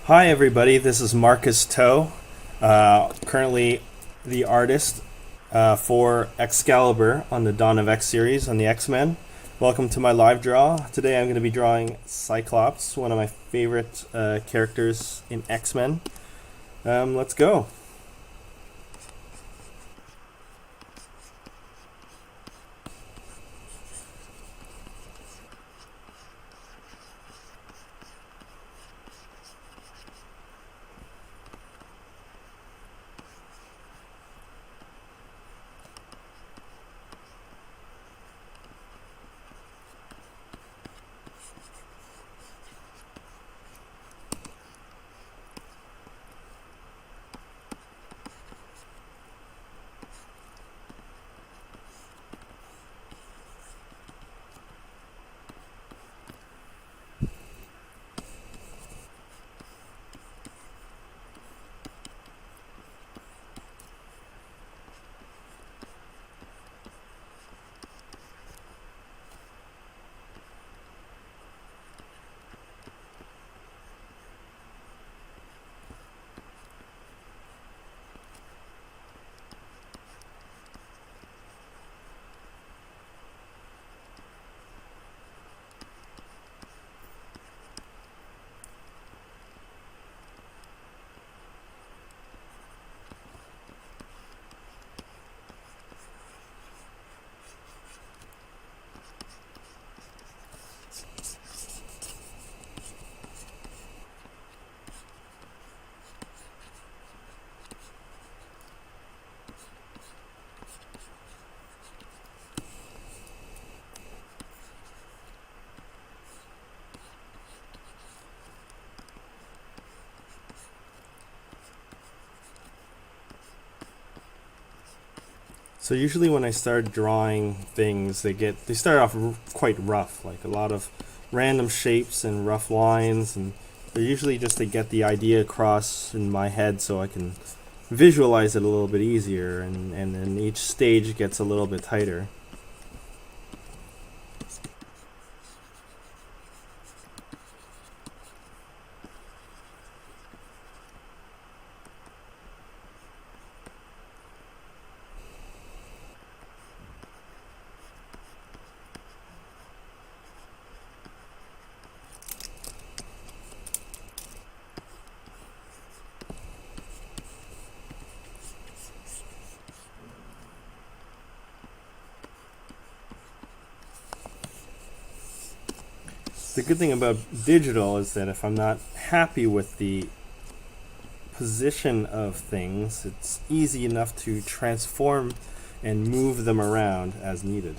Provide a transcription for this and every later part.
Hi, everybody. This is Marcus Toe, currently the artist for Excalibur on the Dawn of X series on the X-Men. Welcome to my live draw. Today I'm going to be drawing Cyclops, one of my favorite characters in X-Men. Let's go. So usually when I start drawing things, they start off quite rough, like a lot of random shapes and rough lines, and they're usually just to get the idea across in my head so I can visualize it a little bit easier, and then each stage gets a little bit tighter. The good thing about digital is that if I'm not happy with the position of things, it's easy enough to transform and move them around as needed.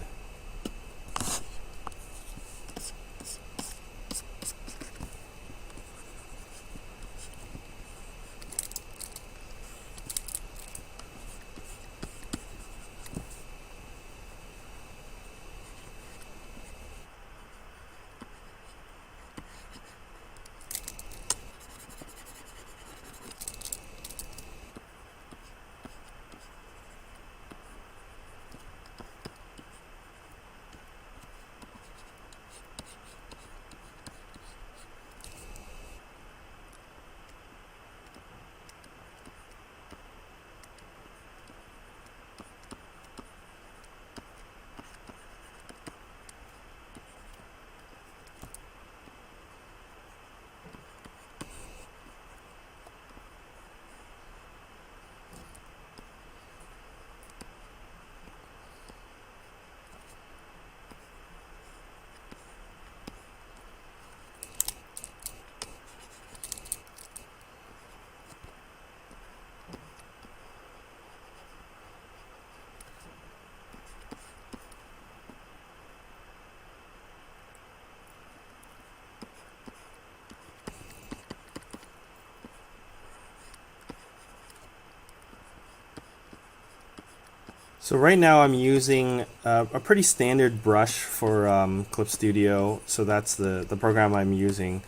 So right now I'm using a pretty standard brush for Clip Studio. So that's the program I'm using.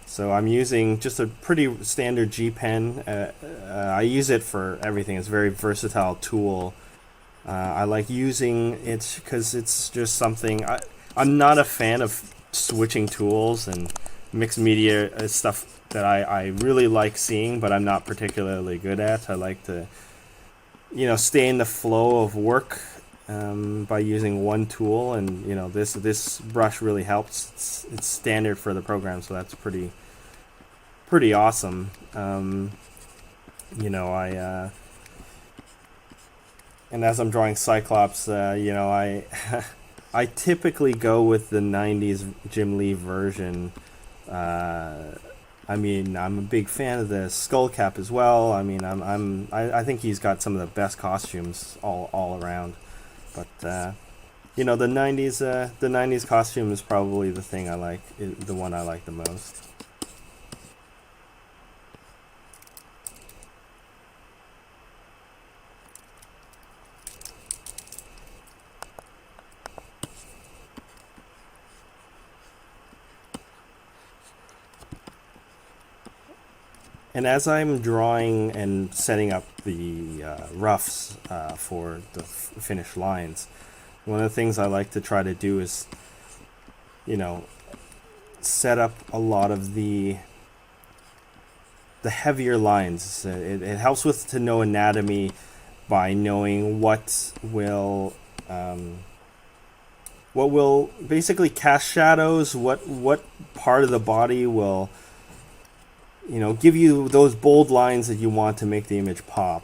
So I'm using just a pretty standard G pen. I use it for everything. It's a very versatile tool. I like using it because it's just something. I'm not a fan of switching tools and mixed media is stuff that I really like seeing, but I'm not particularly good at. I like to, stay in the flow of work by using one tool, and this brush really helps. It's standard for the program, so that's pretty awesome. I and as I'm drawing Cyclops, I I typically go with the '90s Jim Lee version. I'm a big fan of the skull cap as well. I think he's got some of the best costumes all around. But the '90s costume is probably the thing I like, the one I like the most. And as I'm drawing and setting up the roughs for the finished lines, one of the things I like to try to do is, you know, set up a lot of the heavier lines. It helps with to know anatomy by knowing what will basically cast shadows, what part of the body will give you those bold lines that you want to make the image pop.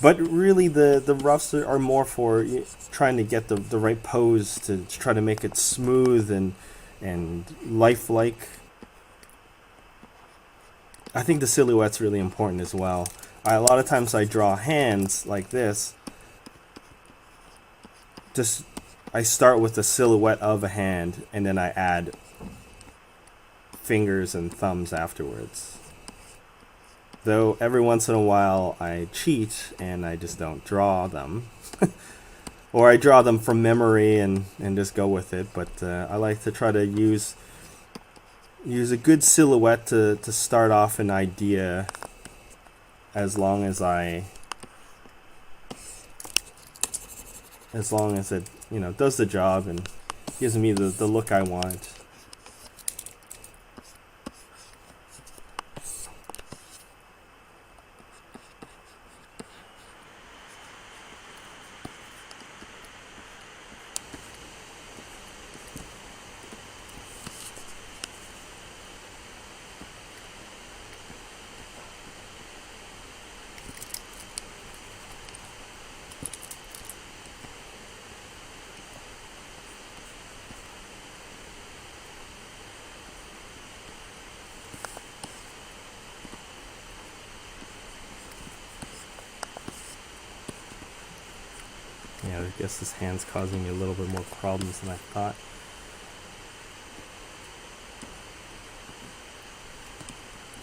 But really, the roughs are more for trying to get the right pose to try to make it smooth and lifelike. I think the silhouette's really important as well. A lot of times I draw hands like this. Just I start with the silhouette of a hand, and then I add fingers and thumbs afterwards. Though every once in a while I cheat and I just don't draw them. Or I draw them from memory and just go with it. But I like to try to use a good silhouette to start off an idea, as long as it does the job and gives me the look I want. Yeah, I guess this hand's causing me a little bit more problems than I thought.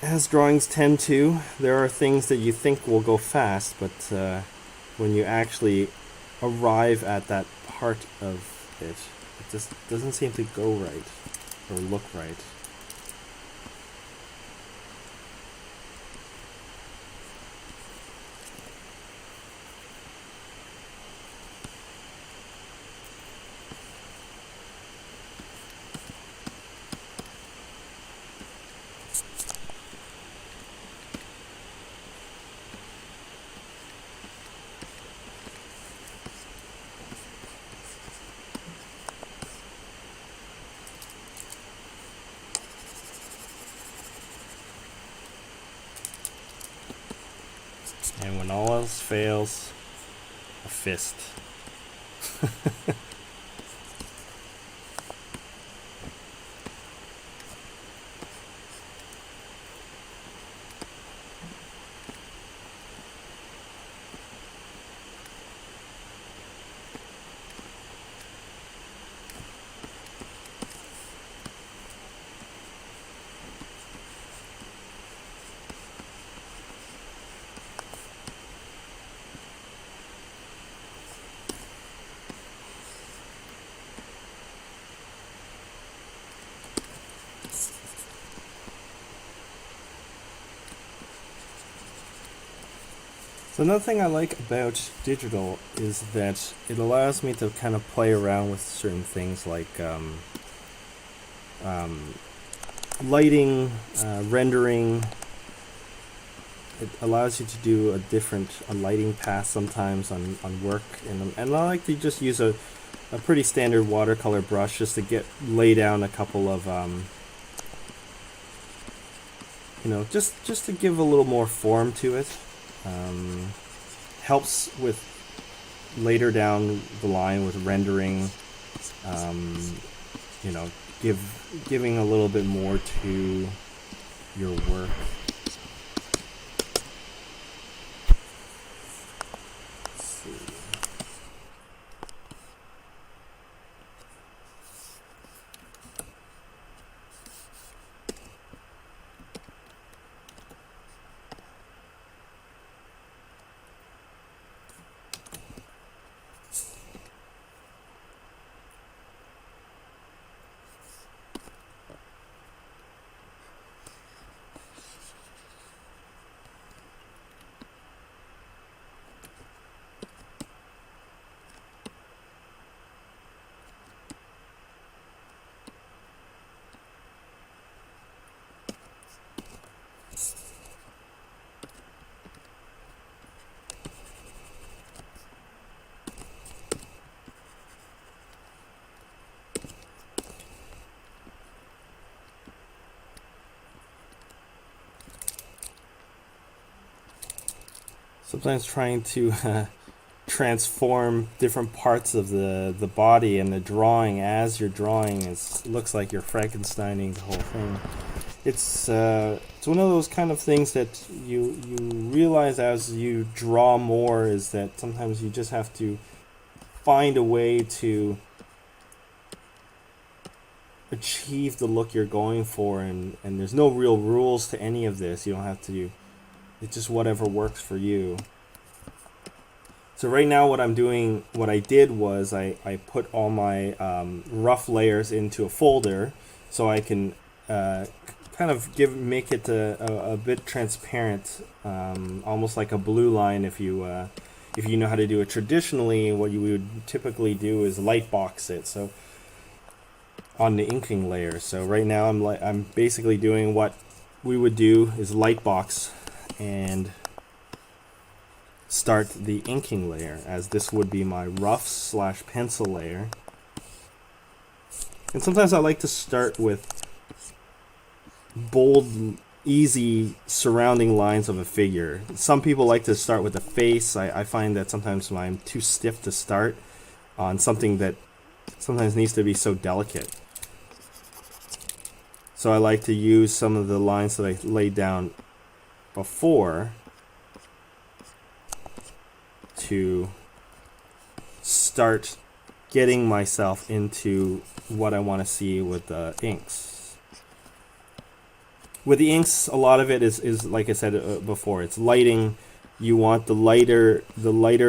As drawings tend to, there are things that you think will go fast, but when you actually arrive at that part of it, it just doesn't seem to go right or look right. And when all else fails, a fist. So another thing I like about digital is that it allows me to kind of play around with certain things like lighting, rendering, it allows you to do a lighting path sometimes on work, and I like to just use a pretty standard watercolor brush just to lay down a couple of just to give a little more form to it. Helps with later down the line with rendering, you know, giving a little bit more to your work. Let's see. Sometimes trying to transform different parts of the body and the drawing as you're drawing looks like you're Frankensteining the whole thing. It's one of those kind of things that you realize as you draw more, is that sometimes you just have to find a way to achieve the look you're going for, and there's no real rules to any of this. You don't have to. It's just whatever works for you. So right now what I did was I put all my rough layers into a folder so I can kind of make it a bit transparent, almost like a blue line. If you know how to do it traditionally, what you would typically do is light box it. So on the inking layer. So right now I'm basically doing what we would do is light box and start the inking layer, as this would be my rough / pencil layer. And sometimes I like to start with bold, easy surrounding lines of a figure. Some people like to start with the face. I find that sometimes I'm too stiff to start on something that sometimes needs to be so delicate. So I like to use some of the lines that I laid down before to start getting myself into what I want to see with the inks. With the inks, a lot of it is like I said before, it's lighting. You want the lighter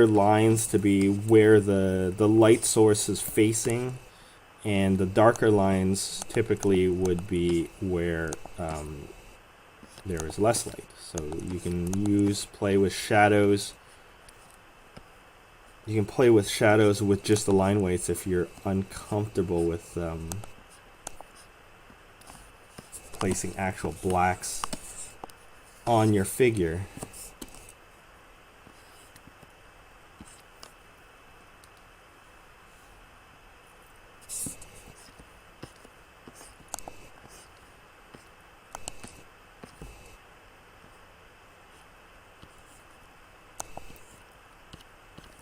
lines to be where the light source is facing, and the darker lines typically would be where there is less light. So you can play with shadows. You can play with shadows with just the line weights if you're uncomfortable with placing actual blacks on your figure.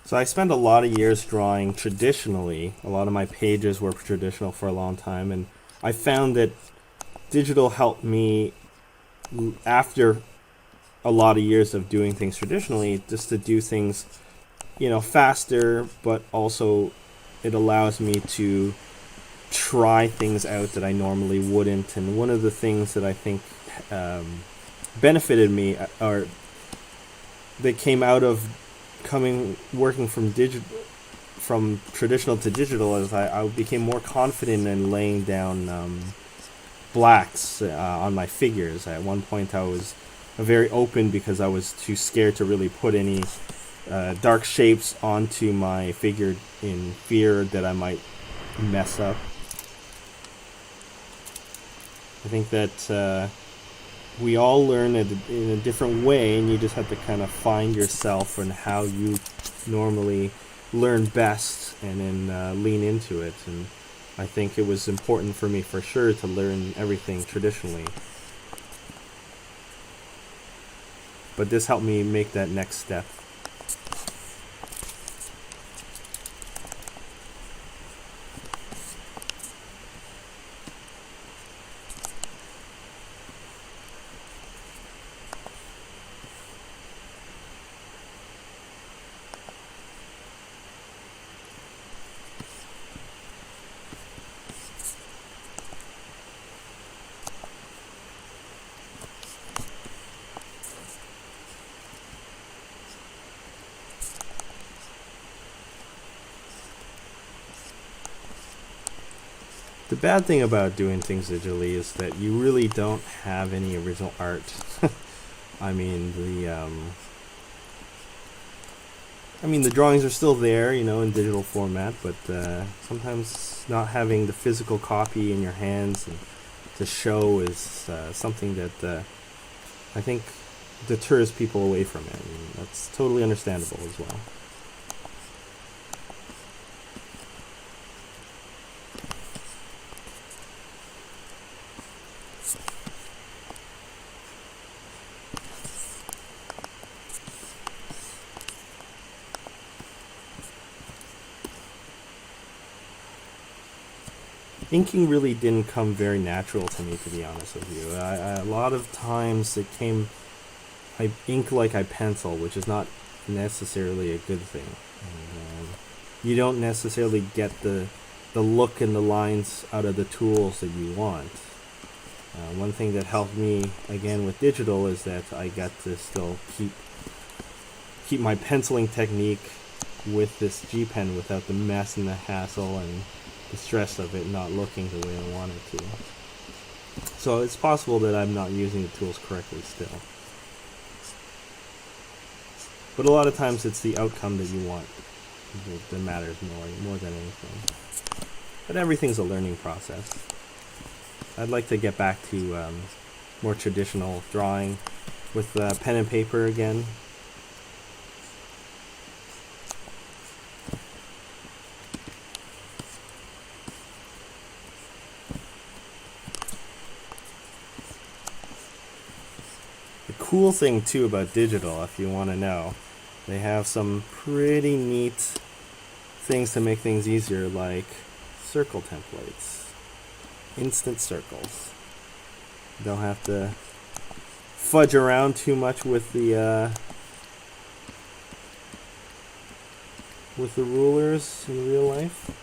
So I spent a lot of years drawing traditionally. A lot of my pages were traditional for a long time, and I found that digital helped me, after a lot of years of doing things traditionally, just to do things, faster, but also it allows me to try things out that I normally wouldn't. And one of the things that I think benefited me, or that came out of working from traditional to digital, as I became more confident in laying down blacks on my figures. At one point I was very open because I was too scared to really put any dark shapes onto my figure, in fear that I might mess up. I think that we all learn it in a different way, and you just have to kind of find yourself and how you normally learn best, and then lean into it. And I think it was important for me for sure to learn everything traditionally. But this helped me make that next step. The bad thing about doing things digitally is that you really don't have any original art. I mean, the drawings are still there, in digital format, but sometimes not having the physical copy in your hands and to show is something that I think deters people away from it. And that's totally understandable as well. Inking really didn't come very natural to me, to be honest with you. A lot of times I ink like I pencil, which is not necessarily a good thing. And, you don't necessarily get the look and the lines out of the tools that you want. One thing that helped me again with digital is that I got to still keep my penciling technique with this G Pen without the mess and the hassle and the stress of it not looking the way I want it to. So it's possible that I'm not using the tools correctly still. But a lot of times it's the outcome that you want that matters more than anything. But everything's a learning process. I'd like to get back to more traditional drawing with pen and paper again. The cool thing too about digital, if you want to know, they have some pretty neat things to make things easier, like circle templates, instant circles. You don't have to fudge around too much with the rulers in real life.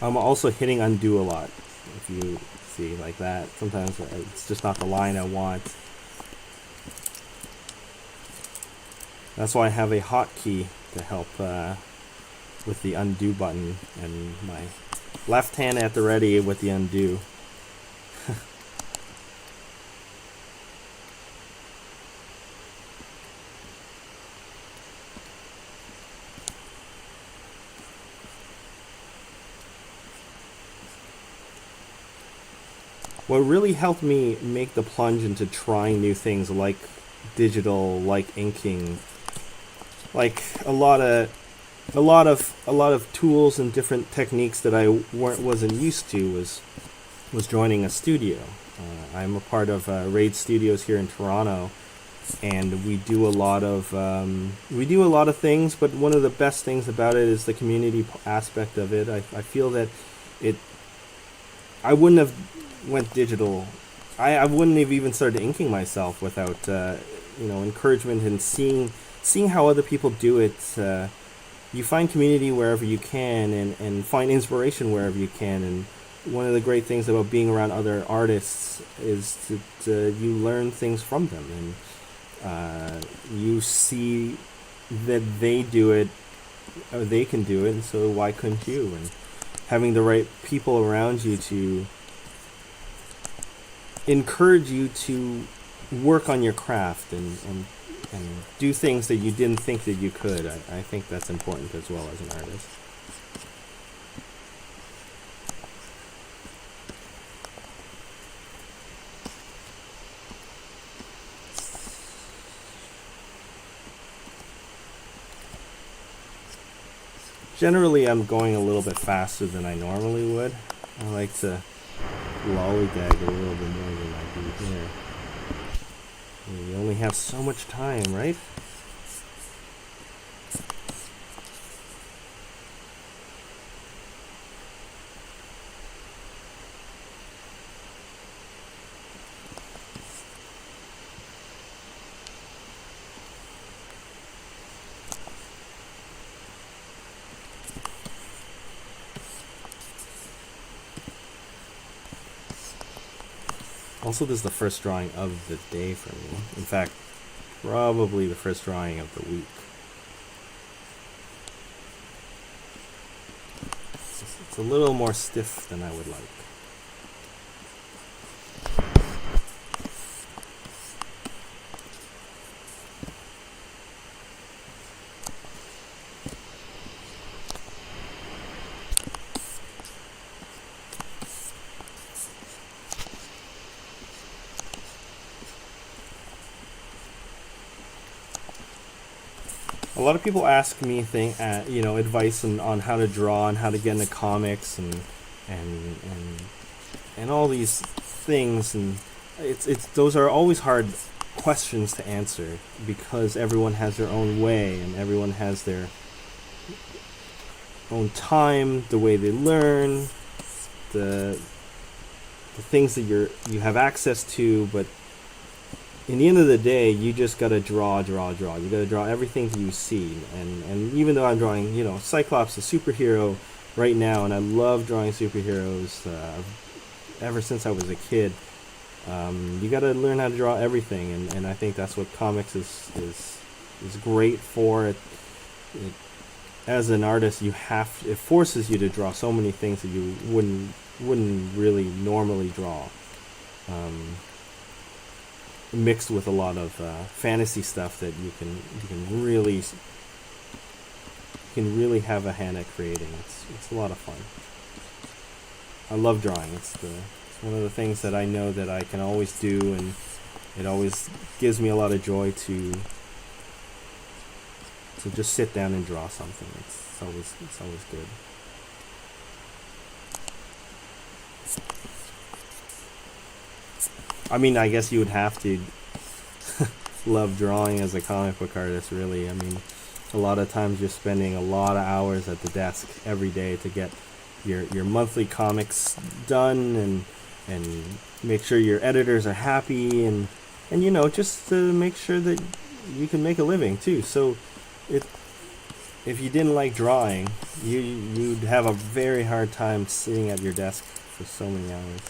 I'm also hitting undo a lot. If you see like that, sometimes it's just not the line I want. That's why I have a hotkey to help with the undo button, and my left hand at the ready with the undo. What really helped me make the plunge into trying new things like digital, like inking, like a lot of tools and different techniques that I wasn't used to was joining a studio. I'm a part of Raid Studios here in Toronto, and we do a lot of things. But one of the best things about it is the community aspect of it. I feel that I wouldn't have went digital. I wouldn't have even started inking myself without encouragement and seeing how other people do it. You find community wherever you can, and find inspiration wherever you can. And one of the great things about being around other artists is that you learn things from them, and you see that they do it, or they can do it, and so why couldn't you? And having the right people around you to encourage you to work on your craft and and do things that you didn't think that you could. I think that's important as well as an artist. Generally, I'm going a little bit faster than I normally would. I like to lollygag a little bit more than I do here. You only have so much time, right? Also, this is the first drawing of the day for me. In fact, probably the first drawing of the week. It's a little more stiff than I would like. A lot of people ask me advice on how to draw and how to get into comics and and all these things, and it's those are always hard questions to answer because everyone has their own way and everyone has their own time, the way they learn, the things that you have access to, but in the end of the day, you just gotta draw. You gotta draw everything that you see. And even though I'm drawing, Cyclops, a superhero, right now, and I love drawing superheroes ever since I was a kid, you gotta learn how to draw everything. And I think that's what comics is great for. It as an artist, it forces you to draw so many things that you wouldn't really normally draw. Mixed with a lot of fantasy stuff that you can really have a hand at creating. It's a lot of fun. I love drawing. It's one of the things that I know that I can always do, and it always gives me a lot of joy to just sit down and draw something. It's always good. I mean, I guess you would have to love drawing as a comic book artist, really. I mean, a lot of times you're spending a lot of hours at the desk every day to get your monthly comics done and make sure your editors are happy and just to make sure that you can make a living too. So if you didn't like drawing, you'd have a very hard time sitting at your desk for so many hours.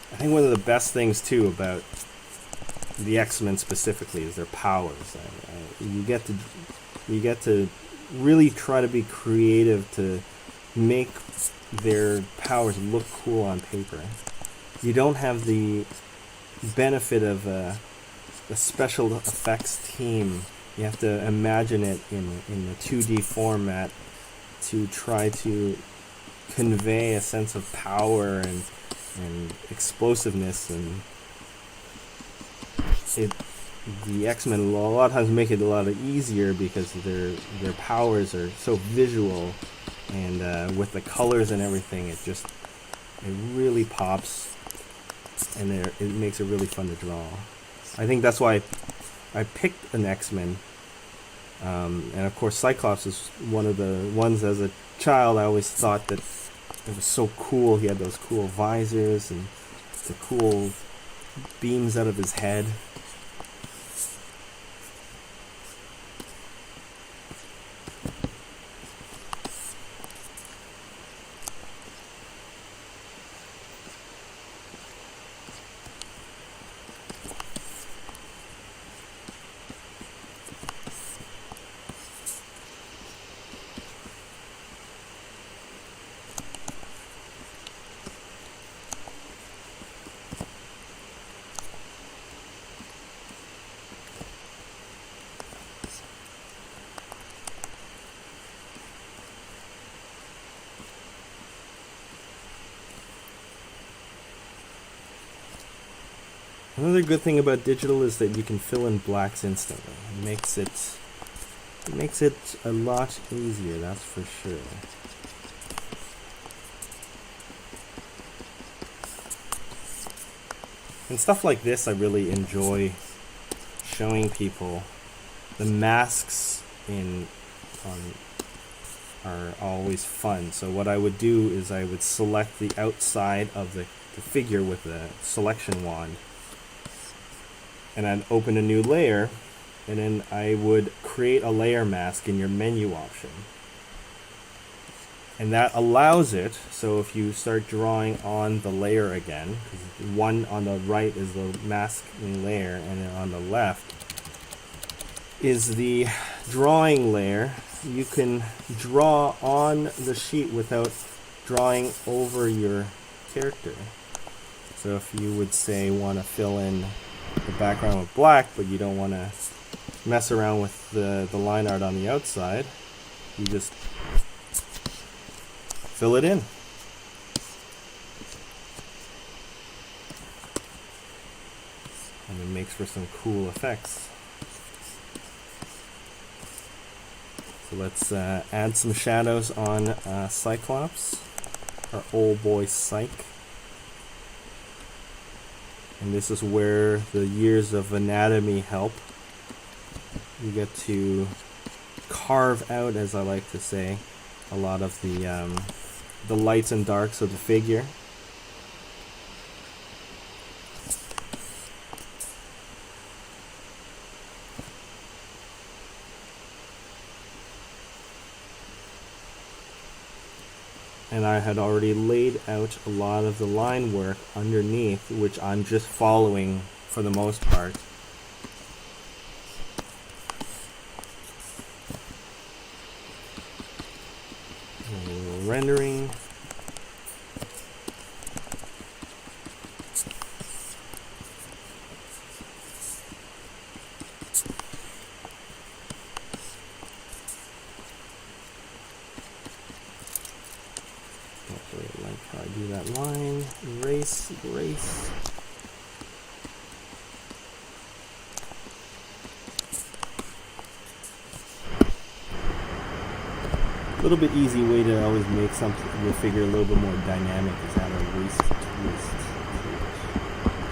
I think one of the best things too about the X-Men specifically is their powers. You get to really try to be creative to make their powers look cool on paper. You don't have the benefit of a special effects team. You have to imagine it in the 2D format to try to convey a sense of power and explosiveness, and the X-Men a lot of times make it a lot easier because their powers are so visual, and with the colors and everything, it really pops, and it makes it really fun to draw. I think that's why I picked an X-Men, and of course Cyclops is one of the ones. As a child, I always thought that it was so cool. He had those cool visors and the cool beams out of his head. Another good thing about digital is that you can fill in blacks instantly. It makes it a lot easier, that's for sure. And stuff like this I really enjoy showing people. The masks are always fun. So what I would do is I would select the outside of the figure with the selection wand. And I'd open a new layer, and then I would create a layer mask in your menu option. And that allows it, so if you start drawing on the layer again, because one on the right is the masking layer, and then on the left is the drawing layer, you can draw on the sheet without drawing over your character. So if you would say want to fill in the background with black, but you don't want to mess around with the line art on the outside, you just fill it in. And it makes for some cool effects. So let's add some shadows on Cyclops, our old boy Cyc. And this is where the years of anatomy help. You get to carve out, as I like to say, a lot of the lights and darks of the figure. And I had already laid out a lot of the line work underneath, which I'm just following for the most part. A little rendering. Like how I do that line, erase. A little bit easy way to always make something your figure a little bit more dynamic is add a waist twist.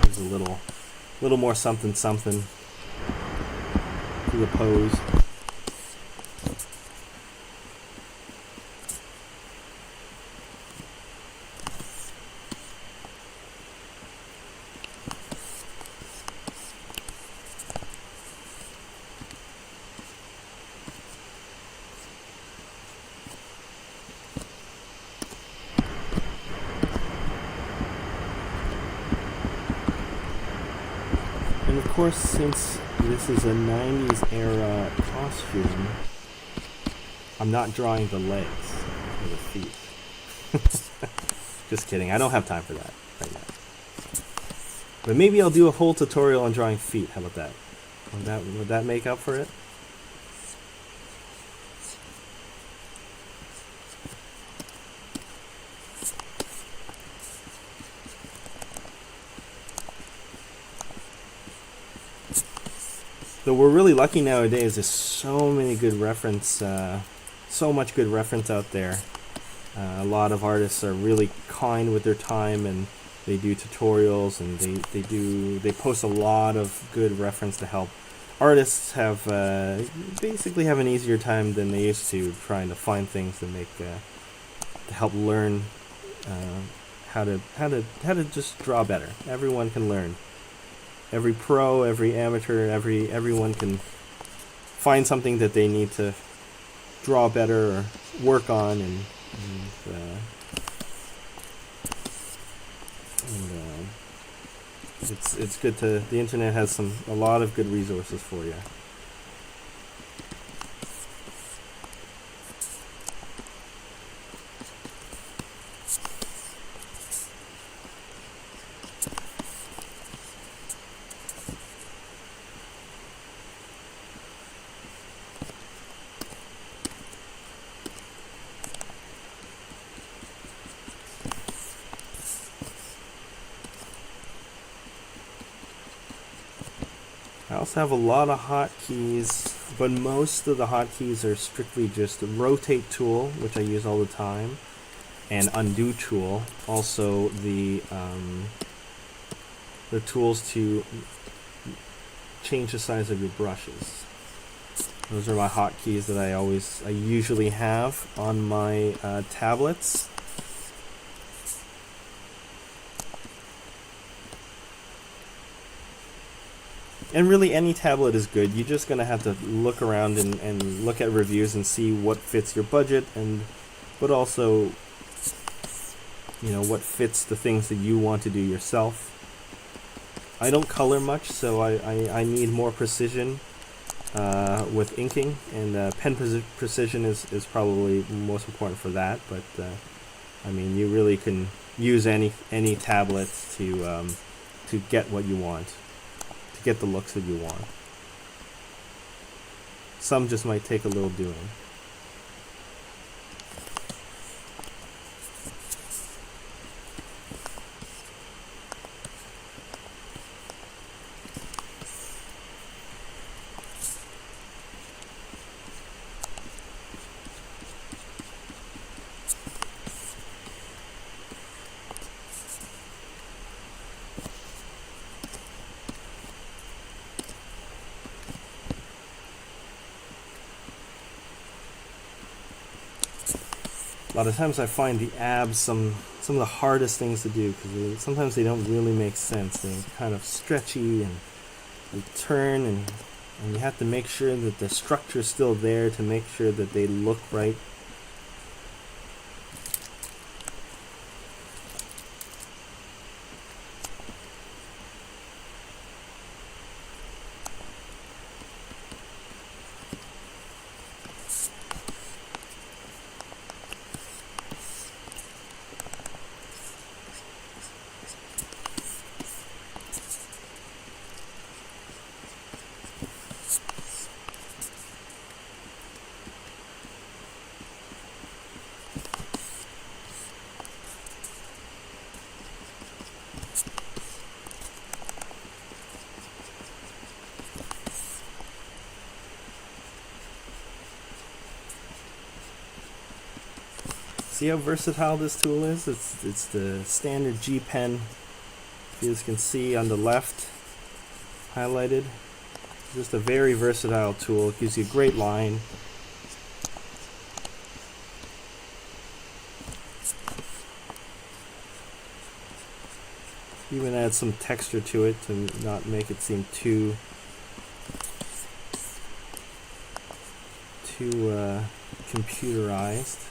There's a little more something to the pose. And of course, since this is a 90s era costume, I'm not drawing the legs or the feet. Just kidding, I don't have time for that right now. But maybe I'll do a whole tutorial on drawing feet, how about that? Would that make up for it? So we're really lucky nowadays. There's so many good reference, so much good reference out there. A lot of artists are really kind with their time, and they do tutorials, and they post a lot of good reference to help artists have basically have an easier time than they used to trying to find things to make to help learn how to just draw better. Everyone can learn. Every pro, every amateur, everyone can find something that they need to draw better or work on, and it's good to. The internet has a lot of good resources for you. I also have a lot of hotkeys, but most of the hotkeys are strictly just the rotate tool, which I use all the time, and undo tool. Also the tools to change the size of your brushes. Those are my hotkeys that I usually have on my tablets. And really, any tablet is good. You're just gonna have to look around and look at reviews and see what fits your budget, but also, what fits the things that you want to do yourself. I don't color much, so I need more precision with inking, and pen precision is probably most important for that. But you really can use any tablet to get what you want, to get the looks that you want. Some just might take a little doing. A lot of times I find the abs some of the hardest things to do, because sometimes they don't really make sense. They're kind of stretchy, and they turn, and you have to make sure that the structure is still there to make sure that they look right. See how versatile this tool is? It's the standard G pen. You guys can see on the left, highlighted. Just a very versatile tool. It gives you a great line. Even add some texture to it to not make it seem too computerized.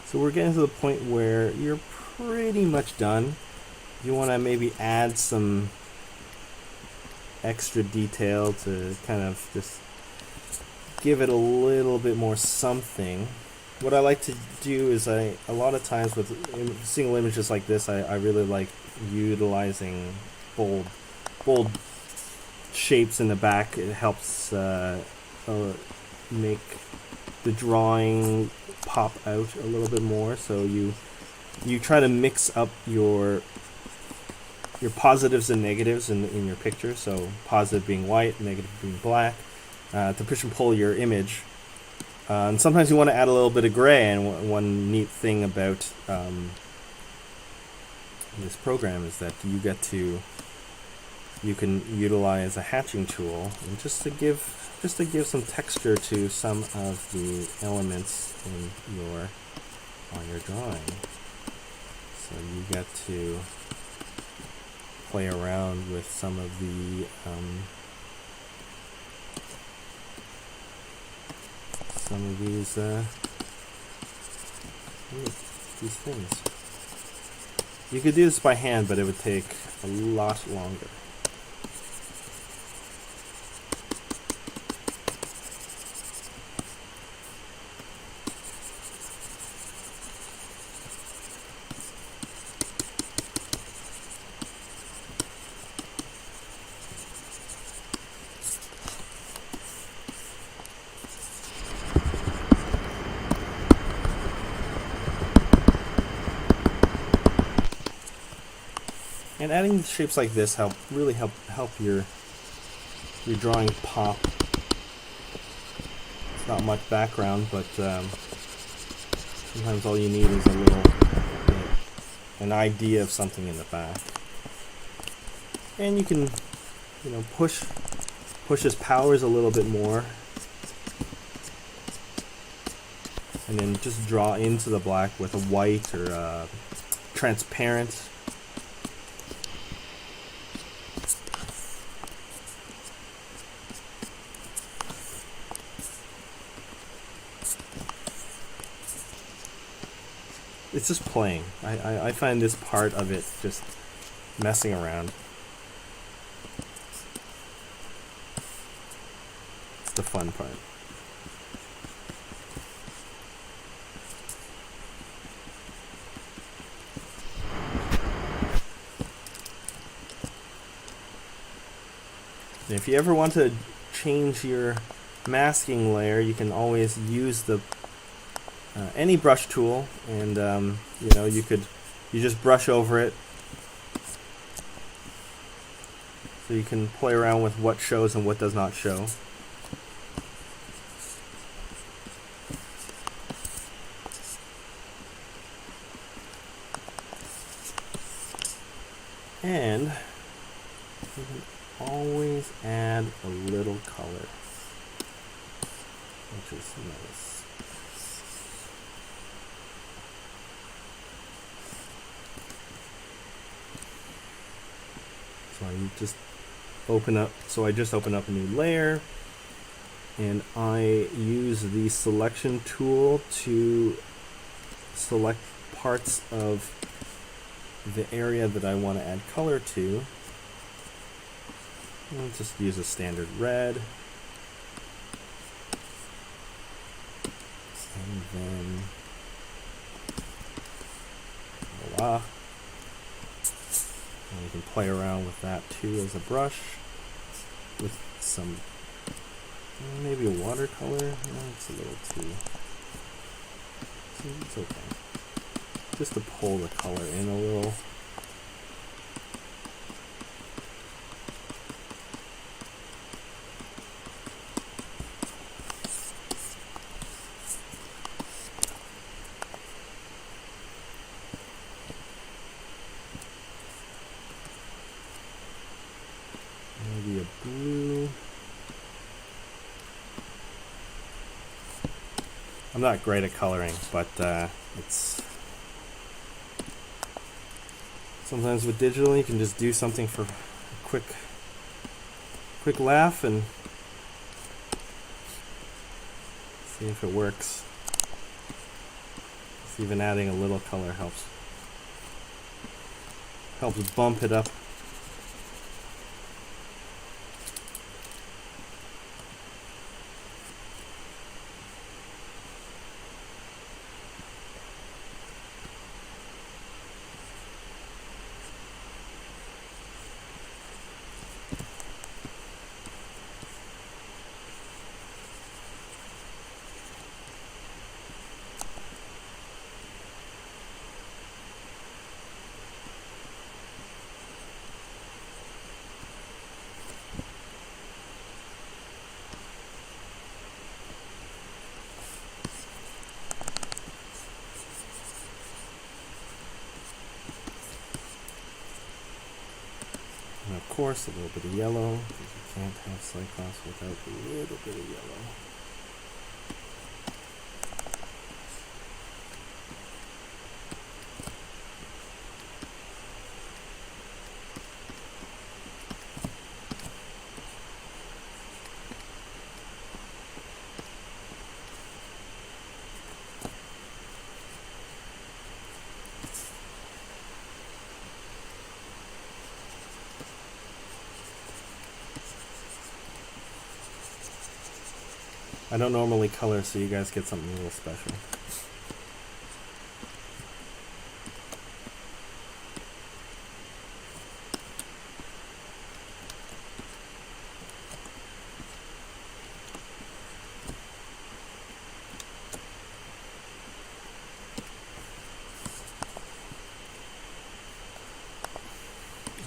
So we're getting to the point where you're pretty much done. You want to maybe add some extra detail to kind of just give it a little bit more something. What I like to do is a lot of times with single images like this, I really like utilizing bold shapes in the back. It helps make the drawing pop out a little bit more. So you you try to mix up your positives and negatives in your picture. So positive being white, negative being black, to push and pull your image. And sometimes you want to add a little bit of gray. And one neat thing about this program is that you can utilize a hatching tool, and just to give some texture to some of the elements on your drawing. So you get to play around with some of these things. You could do this by hand, but it would take a lot longer. And adding shapes like this really help your drawing pop. It's not much background, but sometimes all you need is an idea of something in the back. And you can, push his powers a little bit more, and then just draw into the black with a white or transparent. It's just playing. I find this part of it just messing around. It's the fun part. And if you ever want to change your masking layer, you can always use the any brush tool, and you just brush over it, so you can play around with what shows and what does not show. And you can always add a little color, which is nice. I just open up a new layer, and I use the selection tool to select parts of the area that I want to add color to. I'll just use a standard red, and then voila. And you can play around with that too as a brush, with some, maybe a watercolor. No, it's a little too, it's okay. Just to pull the color in a little. Maybe a blue. I'm not great at coloring, but it's sometimes with digital you can just do something for a quick laugh and see if it works. Even adding a little color helps bump it up. of course, a little bit of yellow. You can't have Cyclops without a little bit of yellow. I don't normally color, so you guys get something a little special.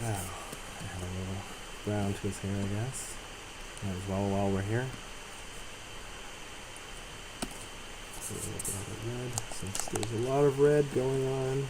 Now, add a little brown to his hair, I guess. Might as well while we're here. A little bit of red, since there's a lot of red going on.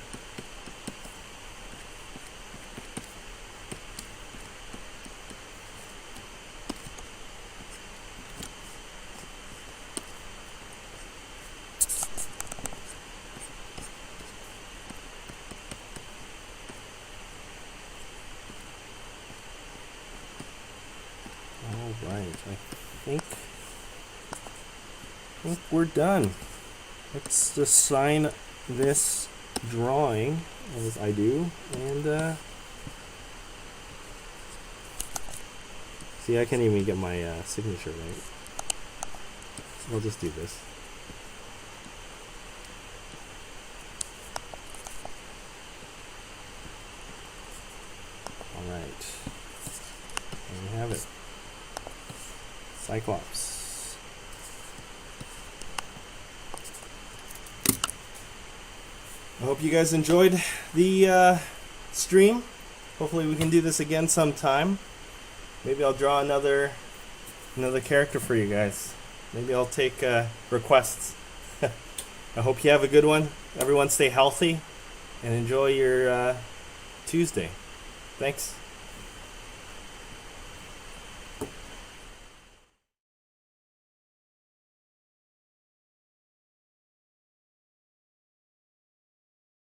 All right, I think we're done. Let's just sign this drawing as I do, and see, I can't even get my signature right. So I'll just do this. All right, there we have it. Cyclops. I hope you guys enjoyed the stream. Hopefully we can do this again sometime. Maybe I'll draw another character for you guys. Maybe I'll take requests. I hope you have a good one. Everyone stay healthy and enjoy your Tuesday. Thanks.